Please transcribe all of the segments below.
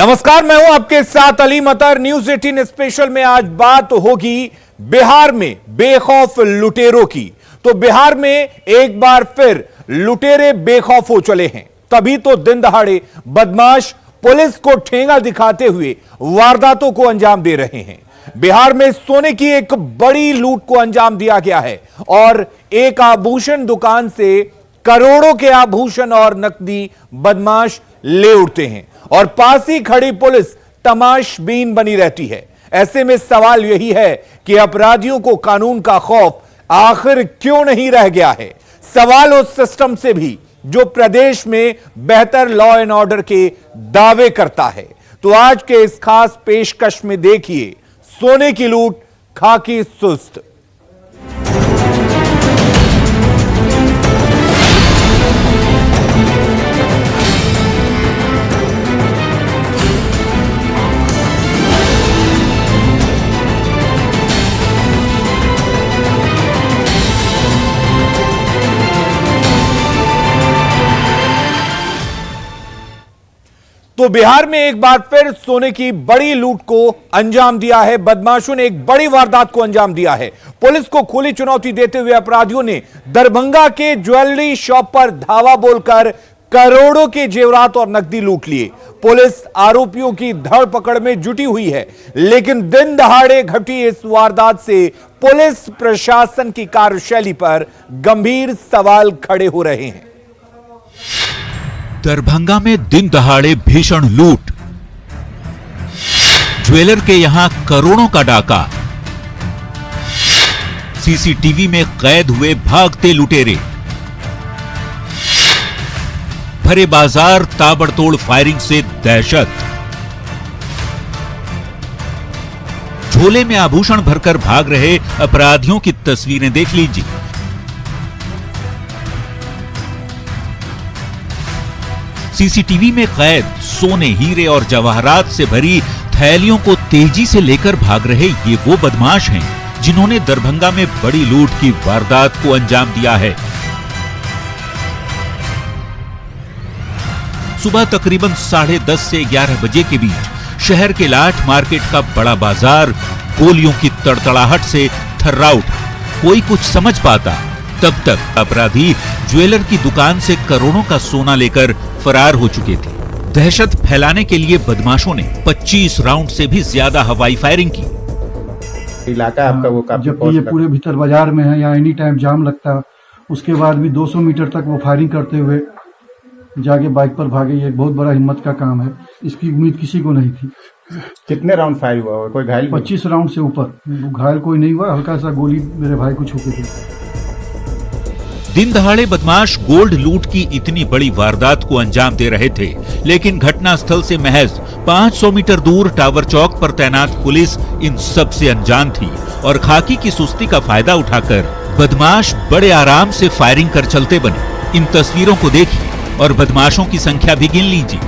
नमस्कार, मैं हूं आपके साथ अली मतर। न्यूज 18 स्पेशल में आज बात होगी बिहार में बेखौफ लुटेरों की। तो बिहार में एक बार फिर लुटेरे बेखौफ हो चले हैं। तभी तो दिन दहाड़े बदमाश पुलिस को ठेंगा दिखाते हुए वारदातों को अंजाम दे रहे हैं। बिहार में सोने की एक बड़ी लूट को अंजाम दिया गया है और एक आभूषण दुकान से करोड़ों के आभूषण और नकदी बदमाश ले उठते हैं और पास ही खड़ी पुलिस तमाशबीन बनी रहती है। ऐसे में सवाल यही है कि अपराधियों को कानून का खौफ आखिर क्यों नहीं रह गया है। सवाल उस सिस्टम से भी जो प्रदेश में बेहतर लॉ एंड ऑर्डर के दावे करता है। तो आज के इस खास पेशकश में देखिए सोने की लूट खाकी सुस्त। तो बिहार में एक बार फिर सोने की बड़ी लूट को अंजाम दिया है। बदमाशों ने एक बड़ी वारदात को अंजाम दिया है। पुलिस को खुली चुनौती देते हुए अपराधियों ने दरभंगा के ज्वेलरी शॉप पर धावा बोलकर करोड़ों के जेवरात और नकदी लूट लिए। पुलिस आरोपियों की धरपकड़ में जुटी हुई है, लेकिन दिन दहाड़े घटी इस वारदात से पुलिस प्रशासन की कार्यशैली पर गंभीर सवाल खड़े हो रहे हैं। दरभंगा में दिन दहाड़े भीषण लूट, ज्वेलर के यहां करोड़ों का डाका, सीसीटीवी में कैद हुए भागते लुटेरे, भरे बाजार ताबड़तोड़ फायरिंग से दहशत, झोले में आभूषण भरकर भाग रहे अपराधियों की तस्वीरें देख लीजिए। सीसीटीवी में कैद सोने, हीरे और जवाहरात से भरी थैलियों को तेजी से लेकर भाग रहे ये वो बदमाश हैं जिन्होंने दरभंगा में बड़ी लूट की वारदात को अंजाम दिया है। सुबह तकरीबन 10:30 से 11 बजे के बीच शहर के लाठ मार्केट का बड़ा बाजार गोलियों की तड़तड़ाहट से थर्रा उठा। कोई कुछ समझ पाता तब तक अपराधी ज्वेलर की दुकान से करोड़ों का सोना लेकर फरार हो चुके थे। दहशत फैलाने के लिए बदमाशों ने 25 राउंड से भी ज्यादा हवाई फायरिंग की। इलाका आपका वो काफी जबकि ये पूरे भीतर बाजार में है, यहाँ एनी टाइम जाम लगता, उसके बाद भी 200 मीटर तक वो फायरिंग करते हुए जाके बाइक पर भागे। ये एक बहुत बड़ा हिम्मत का काम है, इसकी उम्मीद किसी को नहीं थी। कितने राउंड फायर हुआ? कोई घायल? 25 राउंड से ऊपर। घायल कोई नहीं हुआ, हल्का सा गोली मेरे भाई को छूके थी। दिन दहाड़े बदमाश गोल्ड लूट की इतनी बड़ी वारदात को अंजाम दे रहे थे, लेकिन घटनास्थल से महज 500 मीटर दूर टावर चौक पर तैनात पुलिस इन सब से अनजान थी और खाकी की सुस्ती का फायदा उठाकर बदमाश बड़े आराम से फायरिंग कर चलते बने। इन तस्वीरों को देखिए और बदमाशों की संख्या भी गिन लीजिए।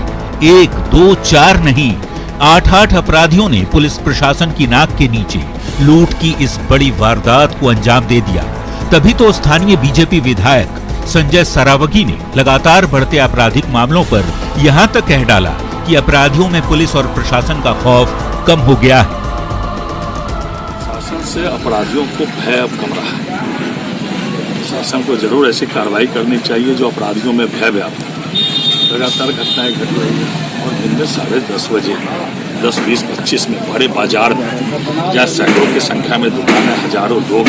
1, 2, 4 नहीं, 8 अपराधियों ने पुलिस प्रशासन की नाक के नीचे लूट की इस बड़ी वारदात को अंजाम दे दिया। तभी तो स्थानीय बीजेपी विधायक संजय सरावगी ने लगातार बढ़ते आपराधिक मामलों पर यहां तक कह डाला कि अपराधियों में पुलिस और प्रशासन का खौफ कम हो गया है। शासन से अपराधियों को भय अब कम रहा है। शासन को जरूर ऐसी कार्रवाई करनी चाहिए जो अपराधियों में भय व्याप्त है। लगातार घटनाएं घट रही है और दिन में 10:30 बजे 10, 20, 25 में बड़े बाजार में या सैकड़ों की संख्या में दुकानें, हजारों लोग,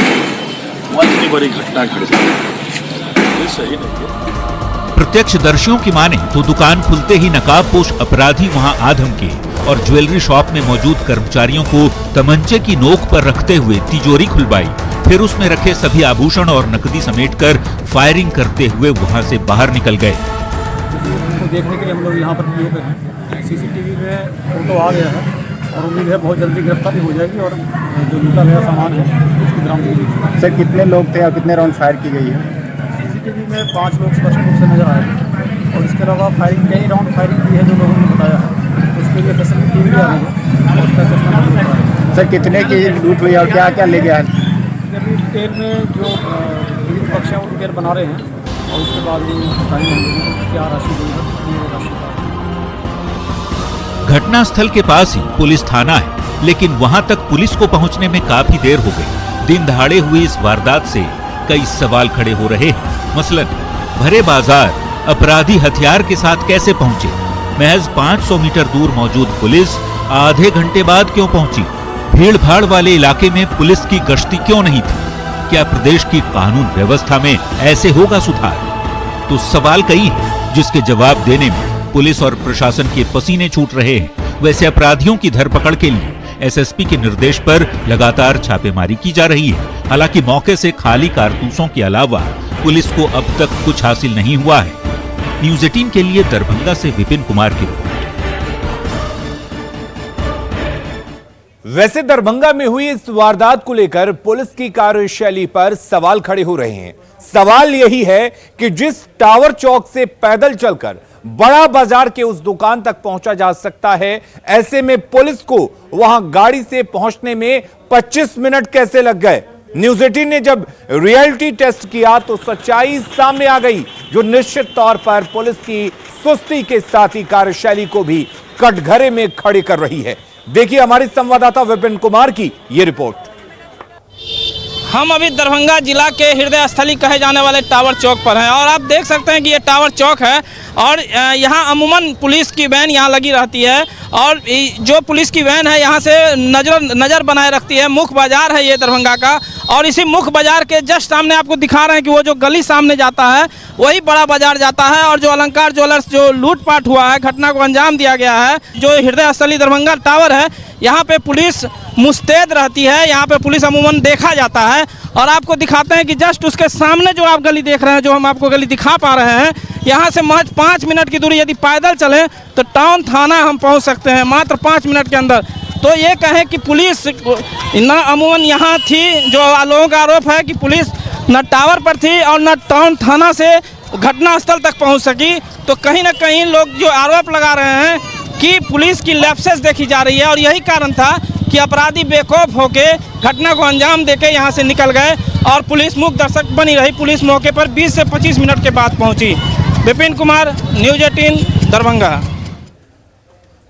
इतनी बड़ी घटना घट जाए, ये सही नहीं है। प्रत्यक्षदर्शियों की माने तो दुकान खुलते ही नकाबपोश अपराधी वहां आ धमके और ज्वेलरी शॉप में मौजूद कर्मचारियों को तमंचे की नोक पर रखते हुए तिजोरी खुलवाई। फिर उसमें रखे सभी आभूषण और नकदी समेटकर फायरिंग करते हुए वहां से बाहर निकल गए। तो देखने के लिए हम लोग यहाँ पर किए हुए हैं। सीसीटीवी में फोटो आ गया है और उम्मीद है बहुत जल्दी गिरफ्तारी हो जाएगी और जो लूटा गया सामान है उसकी बरामदगी। सर कितने लोग थे और कितने राउंड फायर की गई है? सीसीटीवी में 5 लोग स्पष्ट रूप से नजर आए और इसके अलावा फायरिंग कई राउंड फायरिंग की है जो लोगों ने बताया है। उसके लिए फैसिलिटी भी आ रही है और उसका असेसमेंट होता है। सर कितने की लूट हुई और क्या क्या ले गया? अभी डिटेल में जो पीड़ित पक्ष है वो डिटेल बना रहे हैं और उसके बाद भी बताएंगे क्या राशि गई है, कितनी राशि। घटनास्थल के पास ही पुलिस थाना है, लेकिन वहां तक पुलिस को पहुंचने में काफी देर हो गई। दिन दहाड़े हुई इस वारदात से कई सवाल खड़े हो रहे हैं। मसलन भरे बाजार अपराधी हथियार के साथ कैसे पहुंचे? महज 500 मीटर दूर मौजूद पुलिस आधे घंटे बाद क्यों पहुंची? भीड़ भाड़ वाले इलाके में पुलिस की गश्ती क्यों नहीं थी? क्या प्रदेश की कानून व्यवस्था में ऐसे होगा सुधार? तो सवाल कई है, जिसके जवाब देने में पुलिस और प्रशासन के पसीने छूट रहे हैं। वैसे अपराधियों की धरपकड़ के लिए एसएसपी के निर्देश पर लगातार छापेमारी की जा रही है। हालांकि मौके से खाली कारतूसों के अलावा पुलिस को अब तक कुछ हासिल नहीं हुआ है। न्यूज़ 18 के लिए दरभंगा से विपिन कुमार की रिपोर्ट। वैसे दरभंगा में हुई इस वारदात को लेकर पुलिस की कार्यशैली पर सवाल खड़े हो रहे हैं। सवाल यही है कि जिस टावर चौक से पैदल चलकर बड़ा बाजार के उस दुकान तक पहुंचा जा सकता है, ऐसे में पुलिस को वहां गाड़ी से पहुंचने में 25 मिनट कैसे लग गए? न्यूज़ 18 ने जब रियलिटी टेस्ट किया तो सच्चाई सामने आ गई, जो निश्चित तौर पर पुलिस की सुस्ती के साथ ही कार्यशैली को भी कटघरे में खड़े कर रही है। देखिए हमारे संवाददाता विपिन कुमार की यह रिपोर्ट। हम अभी दरभंगा जिला के हृदय स्थली कहे जाने वाले टावर चौक पर हैं और आप देख सकते हैं कि ये टावर चौक है और यहाँ अमूमन पुलिस की वैन यहाँ लगी रहती है और जो पुलिस की वैन है यहाँ से नज़र बनाए रखती है। मुख्य बाजार है ये दरभंगा का और इसी मुख्य बाजार के जस्ट सामने आपको दिखा रहे हैं कि वो जो गली सामने जाता है वही बड़ा बाजार जाता है और जो अलंकार ज्वेलर्स जो लूटपाट हुआ है, घटना को अंजाम दिया गया है, जो हृदय स्थली दरभंगा टावर है, यहाँ पे पुलिस मुस्तैद रहती है। यहाँ पे पुलिस अमूमन देखा जाता है और आपको दिखाते हैं कि जस्ट उसके सामने जो आप गली देख रहे हैं, जो हम आपको गली दिखा पा रहे हैं, यहाँ से महज 5 मिनट की दूरी यदि पैदल चलें तो टाउन थाना हम पहुँच सकते हैं मात्र 5 मिनट के अंदर। तो ये कहें कि पुलिस न अमूमन यहाँ थी, जो लोगों का आरोप है कि पुलिस न टावर पर थी और न टाउन थाना से घटनास्थल तक पहुँच सकी, तो कहीं ना कहीं लोग जो आरोप लगा रहे हैं कि पुलिस की लैप्सेस देखी जा रही है और यही कारण था कि अपराधी बेखौफ होके घटना को अंजाम देके यहाँ से निकल गए और पुलिस मूक दर्शक बनी रही। पुलिस मौके पर 20 से 25 मिनट के बाद पहुंची। विपिन कुमार, न्यूज़ 18 दरभंगा।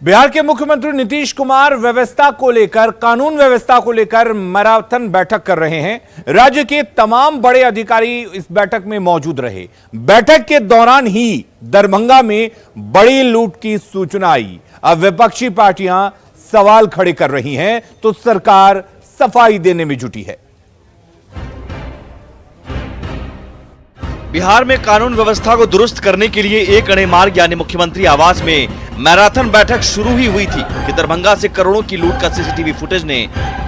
बिहार के मुख्यमंत्री नीतीश कुमार व्यवस्था को लेकर, कानून व्यवस्था को लेकर मैराथन बैठक कर रहे हैं। राज्य के तमाम बड़े अधिकारी इस बैठक में मौजूद रहे। बैठक के दौरान ही दरभंगा में बड़ी लूट की सूचना आई। अब विपक्षी पार्टियां सवाल खड़े कर रही हैं तो सरकार सफाई देने में जुटी है। बिहार में कानून व्यवस्था को दुरुस्त करने के लिए एक अणे मार्ग यानी मुख्यमंत्री आवास में मैराथन बैठक शुरू ही हुई थी कि दरभंगा से करोड़ों की लूट का सीसीटीवी फुटेज ने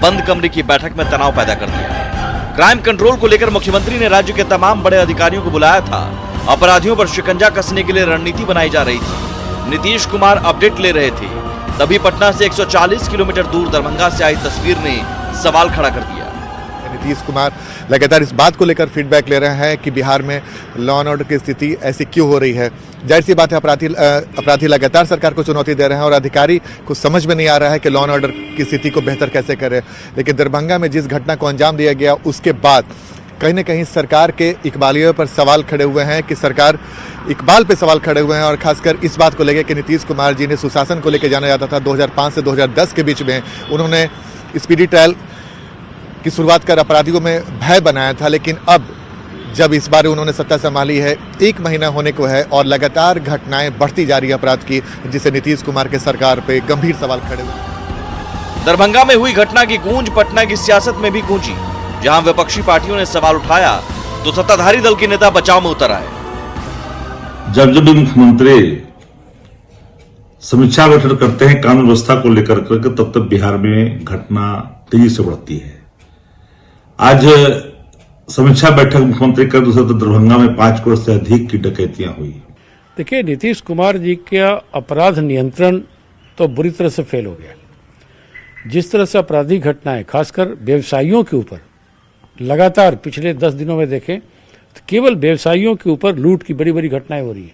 बंद कमरे की बैठक में तनाव पैदा कर दिया। क्राइम कंट्रोल को लेकर मुख्यमंत्री ने राज्य के तमाम बड़े अधिकारियों को बुलाया था। अपराधियों पर शिकंजा कसने के लिए रणनीति बनाई जा रही थी। नीतीश कुमार अपडेट ले रहे थे, तभी पटना से 140 किलोमीटर दूर दरभंगा से आई तस्वीर ने सवाल खड़ा कर दिया। नीतीश कुमार लगातार इस बात को लेकर फीडबैक ले रहे हैं कि बिहार में लॉ एंड ऑर्डर की स्थिति ऐसी क्यों हो रही है। जाहिर सी बात है, अपराधी लगातार सरकार को चुनौती दे रहे हैं और अधिकारी को समझ में नहीं आ रहा है कि लॉ एंड ऑर्डर की स्थिति को बेहतर कैसे करें। लेकिन दरभंगा में जिस घटना को अंजाम दिया गया उसके बाद कहीं न कहीं सरकार के इकबालियों पर सवाल खड़े हुए हैं कि सरकार इकबाल पे सवाल खड़े हुए हैं और खासकर इस बात को लेकर कि नीतीश कुमार जिन्हें सुशासन को लेकर जाना जाता था 2005 से 2010 के बीच में, उन्होंने स्पीडी ट्रायल की शुरुआत कर अपराधियों में भय बनाया था। लेकिन अब जब इस बार उन्होंने सत्ता संभाली है, 1 महीना होने को है और लगातार घटनाएं बढ़ती जा रही है अपराध की, जिससे नीतीश कुमार के सरकार पे गंभीर सवाल खड़े हुए। दरभंगा में हुई घटना की गूंज पटना की सियासत में भी गूंजी। जहां विपक्षी पार्टियों ने सवाल उठाया तो सत्ताधारी दल के नेता बचाव में उतर आए। जब भी मुख्यमंत्री समीक्षा बैठक करते हैं कानून व्यवस्था को लेकर तब तक बिहार में घटना तेजी से बढ़ती है। आज समीक्षा बैठक मुख्यमंत्री कर दूसरे दरभंगा में 5 करोड़ से अधिक की डकैतियां हुई। देखिए, नीतीश कुमार जी का अपराध नियंत्रण तो बुरी तरह से फेल हो गया। जिस तरह से अपराधी घटनाएं खासकर व्यवसायियों के ऊपर लगातार पिछले 10 दिनों में देखें तो केवल व्यवसायियों के ऊपर लूट की बड़ी बड़ी घटनाएं हो रही है।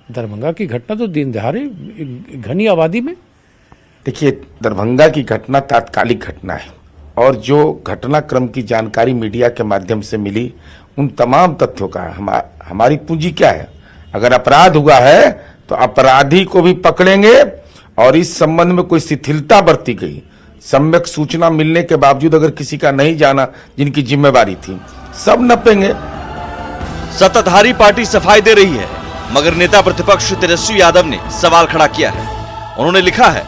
दरभंगा की घटना तो दिन दहाड़े घनी आबादी में। देखिए, दरभंगा की घटना तात्कालिक घटना है और जो घटनाक्रम की जानकारी मीडिया के माध्यम से मिली उन तमाम तथ्यों का हमारी पूंजी क्या है। अगर अपराध हुआ है तो अपराधी को भी पकड़ेंगे और इस संबंध में कोई शिथिलता बरती गई, सम्यक सूचना मिलने के बावजूद अगर किसी का नहीं जाना, जिनकी जिम्मेवारी थी, सब नपेंगे। सत्ताधारी पार्टी सफाई दे रही है, मगर नेता प्रतिपक्ष तेजस्वी यादव ने सवाल खड़ा किया है। उन्होंने लिखा है,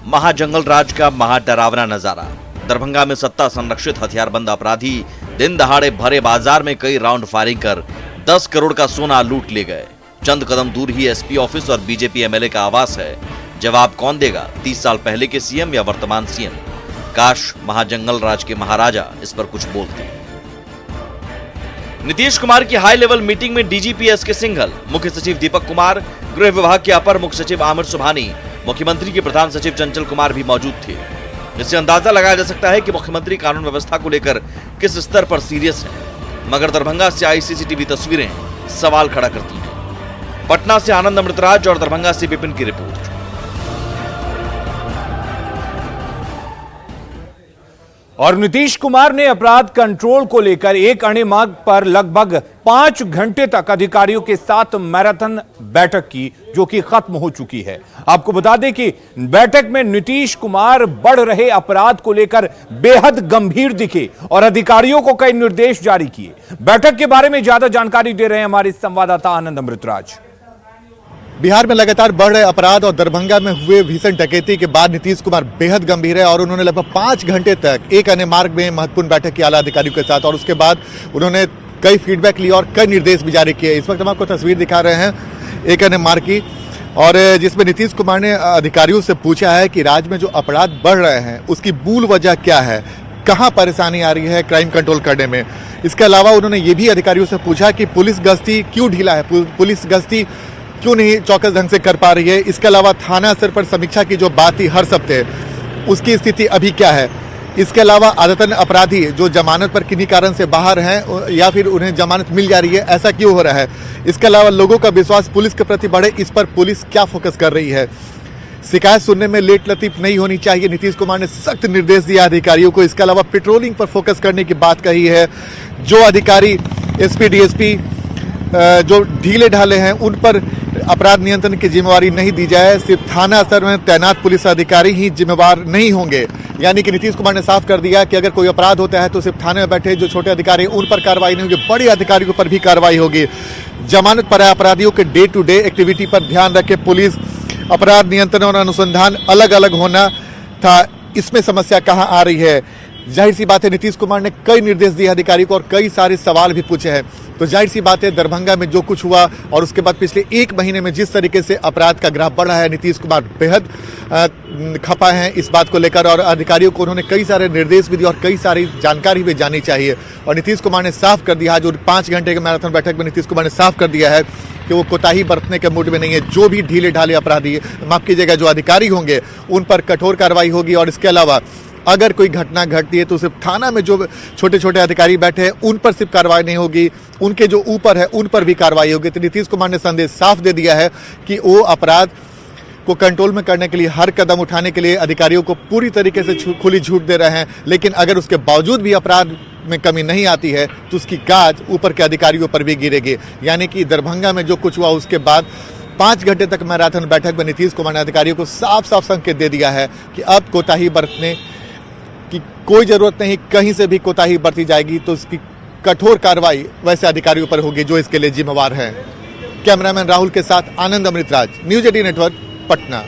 महाजंगल राज का महाडरावना नजारा। दरभंगा में सत्ता संरक्षित हथियारबंद अपराधी दिन दहाड़े भरे बाजार में कई राउंड फायरिंग कर 10 करोड़ का सोना लूट ले गए। चंद कदम दूर ही एसपी ऑफिस और बीजेपी एमएलए का आवास है। जवाब कौन देगा, 30 साल पहले के सीएम या वर्तमान सीएम? काश महाजंगल राज के महाराजा इस पर कुछ बोलते। नीतीश कुमार की हाई लेवल मीटिंग में डीजीपी एसके सिंघल, मुख्य सचिव दीपक कुमार, गृह विभाग के अपर मुख्य सचिव आमिर सुबहानी, मुख्यमंत्री के प्रधान सचिव चंचल कुमार भी मौजूद थे। इससे अंदाजा लगाया जा सकता है कि मुख्यमंत्री कानून व्यवस्था को लेकर किस स्तर पर सीरियस हैं। मगर दरभंगा से आई सीसीटीवी तस्वीरें सवाल खड़ा करती हैं। पटना से आनंद अमृतराज और दरभंगा से विपिन की रिपोर्ट। और नीतीश कुमार ने अपराध कंट्रोल को लेकर एक अणे मार्ग पर लगभग 5 घंटे तक अधिकारियों के साथ मैराथन बैठक की, जो कि खत्म हो चुकी है। आपको बता दें कि बैठक में नीतीश कुमार बढ़ रहे अपराध को लेकर बेहद गंभीर दिखे और अधिकारियों को कई निर्देश जारी किए। बैठक के बारे में ज्यादा जानकारी दे रहे हैं हमारे संवाददाता आनंद अमृतराज। बिहार में लगातार बढ़ रहे अपराध और दरभंगा में हुए भीषण डकैती के बाद नीतीश कुमार बेहद गंभीर है और उन्होंने लगभग 5 घंटे तक एक अन्य मार्ग में महत्वपूर्ण बैठक की आला अधिकारियों के साथ, और उसके बाद उन्होंने कई फीडबैक लिए और कई निर्देश भी जारी किए। इस वक्त हम आपको तस्वीर दिखा रहे हैं एक अन्य मार्ग की, और जिसमें नीतीश कुमार ने अधिकारियों से पूछा है कि राज्य में जो अपराध बढ़ रहे हैं उसकी मूल वजह क्या है, कहाँ परेशानी आ रही है क्राइम कंट्रोल करने में। इसके अलावा उन्होंने ये भी अधिकारियों से पूछा कि पुलिस गश्ती क्यों ढीला है, पुलिस गश्ती क्यों नहीं चौकस ढंग से कर पा रही है। इसके अलावा थाना स्तर पर समीक्षा की जो बात थी हर हफ्ते, उसकी स्थिति अभी क्या है। इसके अलावा आदतन अपराधी जो जमानत पर किन्हीं कारण से बाहर हैं या फिर उन्हें जमानत मिल जा रही है, ऐसा क्यों हो रहा है। इसके अलावा लोगों का विश्वास पुलिस के प्रति बढ़े, इस पर पुलिस क्या फोकस कर रही है। शिकायत सुनने में लेट लतीफ नहीं होनी चाहिए, नीतीश कुमार ने सख्त निर्देश दिया अधिकारियों को। इसके अलावा पेट्रोलिंग पर फोकस करने की बात कही है। जो अधिकारी एसपी डीएसपी जो ढीले ढाले हैं उन पर अपराध नियंत्रण की जिम्मेवारी नहीं दी जाए, सिर्फ थाना स्तर में तैनात पुलिस अधिकारी ही जिम्मेवार नहीं होंगे। यानी कि नीतीश कुमार ने साफ कर दिया कि अगर कोई अपराध होता है तो सिर्फ थाने में बैठे जो छोटे अधिकारी उन पर कार्रवाई नहीं होगी, बड़े अधिकारियों पर भी कार्रवाई होगी। जमानत पर अपराधियों के डे टू डे एक्टिविटी पर ध्यान रखे पुलिस। अपराध नियंत्रण और अनुसंधान अलग अलग होना था, इसमें समस्या कहाँ आ रही है। जाहिर सी बात है नीतीश कुमार ने कई निर्देश दिए अधिकारी को और कई सारे सवाल भी पूछे हैं। तो जाहिर सी बात है दरभंगा में जो कुछ हुआ और उसके बाद पिछले 1 महीने में जिस तरीके से अपराध का ग्राफ बढ़ा है, नीतीश कुमार बेहद खपा हैं इस बात को लेकर, और अधिकारियों को उन्होंने कई सारे निर्देश भी दिए और कई सारी जानकारी भी जानी चाहिए। और नीतीश कुमार ने साफ कर दिया, जो 5 घंटे के मैराथन बैठक में नीतीश कुमार ने साफ कर दिया है कि वो कोताही बरतने के मूड में नहीं है। जो भी ढीले ढाले अपराधी, माफ कीजिएगा, जो अधिकारी होंगे उन पर कठोर कार्रवाई होगी। और इसके अलावा अगर कोई घटना घटती है तो सिर्फ थाना में जो छोटे छोटे अधिकारी बैठे हैं उन पर सिर्फ कार्रवाई नहीं होगी, उनके जो ऊपर है उन पर भी कार्रवाई होगी। तो नीतीश कुमार ने संदेश साफ दे दिया है कि वो अपराध को कंट्रोल में करने के लिए हर कदम उठाने के लिए अधिकारियों को पूरी तरीके से खुली छूट दे रहे हैं। लेकिन अगर उसके बावजूद भी अपराध में कमी नहीं आती है तो उसकी गाज ऊपर के अधिकारियों पर भी गिरेगी। यानी कि दरभंगा में जो कुछ हुआ उसके बाद 5 घंटे तक मैराथन बैठक में नीतीश कुमार ने अधिकारियों को साफ साफ संकेत दे दिया है कि अब कोताही बरतने की कोई जरूरत नहीं, कहीं से भी कोताही बरती जाएगी तो उसकी कठोर कार्रवाई वैसे अधिकारियों पर होगी जो इसके लिए जिम्मेवार हैं। कैमरामैन राहुल के साथ आनंद अमृतराज, न्यूज 18 नेटवर्क, पटना।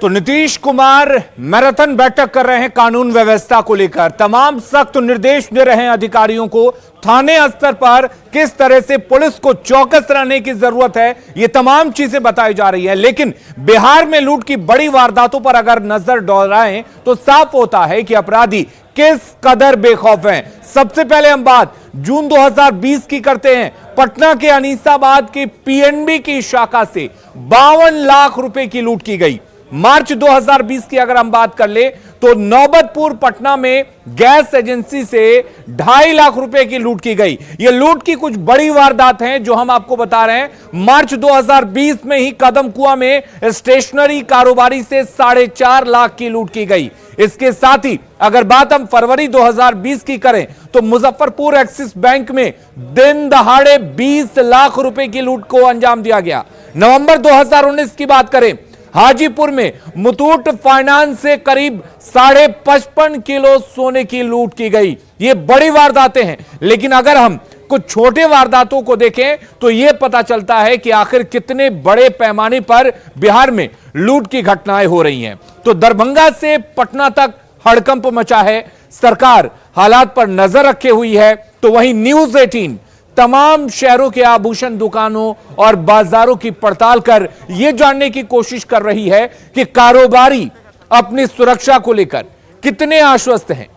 तो नीतीश कुमार मैराथन बैठक कर रहे हैं कानून व्यवस्था को लेकर, तमाम सख्त निर्देश दे रहे हैं अधिकारियों को। थाने स्तर पर किस तरह से पुलिस को चौकस रहने की जरूरत है, ये तमाम चीजें बताई जा रही है। लेकिन बिहार में लूट की बड़ी वारदातों पर अगर नजर दौड़ाएं तो साफ होता है कि अपराधी किस कदर बेखौफ हैं। सबसे पहले हम बात जून 2020 की करते हैं। पटना के अनीसाबाद की पीएनबी की शाखा से 52 लाख रुपए की लूट की गई। मार्च 2020 की अगर हम बात कर ले तो नौबतपुर पटना में गैस एजेंसी से 2.5 लाख रुपए की लूट की गई। ये लूट की कुछ बड़ी वारदात हैं जो हम आपको बता रहे हैं। मार्च 2020 में ही कदमकुआं में स्टेशनरी कारोबारी से 4.5 लाख की लूट की गई। इसके साथ ही अगर बात हम फरवरी 2020 की करें तो मुजफ्फरपुर एक्सिस बैंक में दिन दहाड़े 20 लाख रुपए की लूट को अंजाम दिया गया। नवंबर 2019 की बात करें, हाजीपुर में मुथूट फाइनेंस से करीब 55.5 किलो सोने की लूट की गई। ये बड़ी वारदातें हैं, लेकिन अगर हम कुछ छोटे वारदातों को देखें तो यह पता चलता है कि आखिर कितने बड़े पैमाने पर बिहार में लूट की घटनाएं हो रही हैं। तो दरभंगा से पटना तक हड़कंप मचा है। सरकार हालात पर नजर रखे हुई है, तो वहीं न्यूज 18 तमाम शहरों के आभूषण दुकानों और बाजारों की पड़ताल कर यह जानने की कोशिश कर रही है कि कारोबारी अपनी सुरक्षा को लेकर कितने आश्वस्त हैं।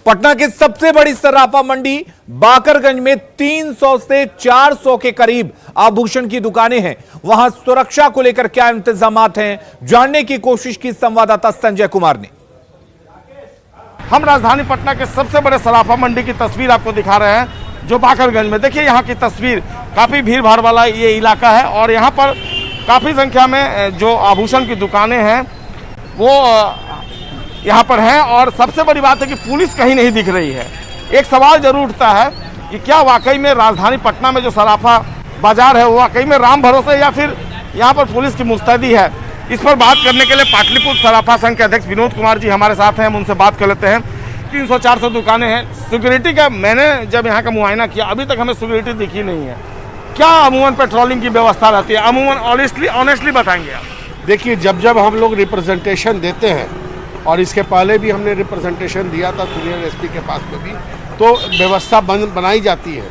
पटना की सबसे बड़ी सराफा मंडी बाकरगंज में 300 से 400 के करीब आभूषण की दुकानें हैं। वहां सुरक्षा को लेकर क्या इंतजामात हैं, जानने की कोशिश की संवाददाता संजय कुमार ने। हम राजधानी पटना के सबसे बड़े सराफा मंडी की तस्वीर आपको दिखा रहे हैं, जो बाकरगंज में। देखिए यहाँ की तस्वीर, काफ़ी भीड़ भाड़ वाला ये इलाका है और यहाँ पर काफ़ी संख्या में जो आभूषण की दुकानें हैं वो यहाँ पर हैं। और सबसे बड़ी बात है कि पुलिस कहीं नहीं दिख रही है। एक सवाल जरूर उठता है कि क्या वाकई में राजधानी पटना में जो सराफा बाजार है वो वाकई में राम भरोसे है या फिर यहाँ पर पुलिस की मुस्तैदी है। इस पर बात करने के लिए पाटलिपुत्र सराफा संघ के अध्यक्ष विनोद कुमार जी हमारे साथ हैं, हम उनसे बात कर लेते हैं। 300-400 दुकानें हैं, सिक्योरिटी का मैंने जब यहाँ का मुआयना किया अभी तक हमें सिक्योरिटी दिखी नहीं है। क्या अमूमन पेट्रोलिंग की व्यवस्था रहती है? अमूमन ऑनेस्टली बताएंगे आप। देखिए, जब हम लोग रिप्रेजेंटेशन देते हैं, और इसके पहले भी हमने रिप्रेजेंटेशन दिया था सीनियर एसपी के पास में भी, तो व्यवस्था बनाई जाती है,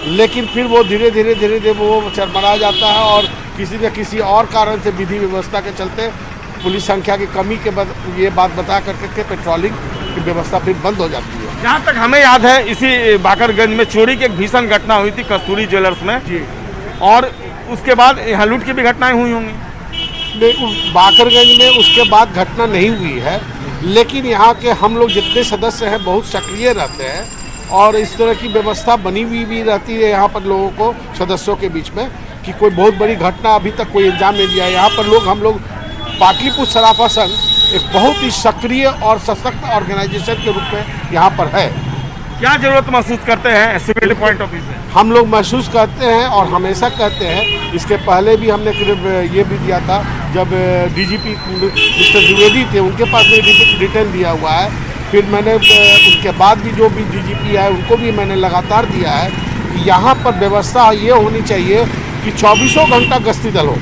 लेकिन फिर वो धीरे धीरे वो चरमरा जाता है और किसी न किसी और कारण से विधि व्यवस्था के चलते पुलिस संख्या की कमी के बाद ये बात बता करके पेट्रोलिंग की व्यवस्था फिर बंद हो जाती है। जहाँ तक हमें याद है, इसी बाकरगंज में चोरी की एक भीषण घटना हुई थी कस्तूरी ज्वेलर्स में जी, और उसके बाद यहाँ लूट की भी घटनाएं हुई होंगी। बाकरगंज में उसके बाद घटना नहीं हुई है, लेकिन यहाँ के हम लोग जितने सदस्य हैं बहुत सक्रिय रहते हैं और इस तरह की व्यवस्था बनी हुई भी रहती है यहाँ पर लोगों को, सदस्यों के बीच में, कि कोई बहुत बड़ी घटना अभी तक कोई अंजाम नहीं दिया है। यहाँ पर हम लोग पाटलिपुत्र सराफा संघ एक बहुत ही सक्रिय और सशक्त ऑर्गेनाइजेशन के रूप में यहाँ पर है। क्या जरूरत महसूस करते हैं सिक्योरिटी पॉइंट ऑफ व्यू से? हम लोग महसूस करते हैं और हमेशा कहते हैं। इसके पहले भी हमने ये भी दिया था, जब डीजीपी मिस्टर द्विवेदी थे उनके पास में रिटर्न दिया हुआ है। फिर मैंने उसके बाद भी जो भी डीजीपी आए उनको भी मैंने लगातार दिया है कि यहाँ पर व्यवस्था ये होनी चाहिए कि 24 घंटा गश्ती दल हो।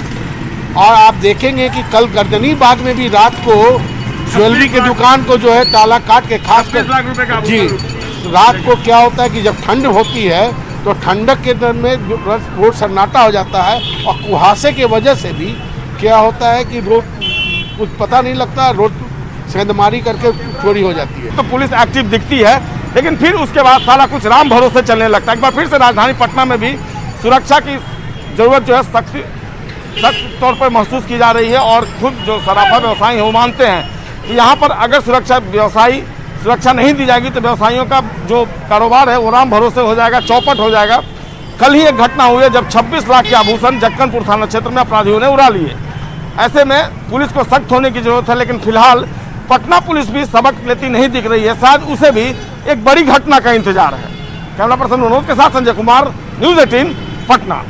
और आप देखेंगे कि कल गर्दनी बाग में भी रात को ज्वेलरी की दुकान को जो है ताला काट के, खास कर जी, रात को क्या होता है कि जब ठंड होती है तो ठंडक के दिन में रोड सन्नाटा हो जाता है और कुहासे की वजह से भी क्या होता है कि रोड कुछ पता नहीं लगता, रोड सेंधमारी करके चोरी हो जाती है। तो पुलिस एक्टिव दिखती है, लेकिन फिर उसके बाद सारा कुछ राम भरोसे चलने लगता है। एक बार फिर से राजधानी पटना में भी सुरक्षा की जरूरत जो है सख्त तौर पर महसूस की जा रही है। और खुद जो सराफा व्यवसायी हैं वो मानते हैं कि यहाँ पर अगर सुरक्षा नहीं दी जाएगी तो व्यवसायियों का जो कारोबार है वो राम भरोसे हो जाएगा, चौपट हो जाएगा। कल ही एक घटना हुई है जब 26 लाख के आभूषण जक्कनपुर थाना क्षेत्र में अपराधियों ने उड़ा लिए। ऐसे में पुलिस को सख्त होने की जरूरत है, लेकिन फिलहाल पटना पुलिस भी सबक लेती नहीं दिख रही है। शायद उसे भी एक बड़ी घटना का इंतजार है। कैमरा पर्सन मनोज के साथ संजय कुमार, न्यूज 18 पटना।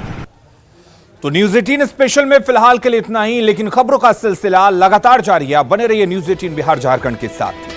तो न्यूज 18 स्पेशल में फिलहाल के लिए इतना ही, लेकिन खबरों का सिलसिला लगातार जारी है। आप बने रहिए न्यूज 18 बिहार झारखंड के साथ।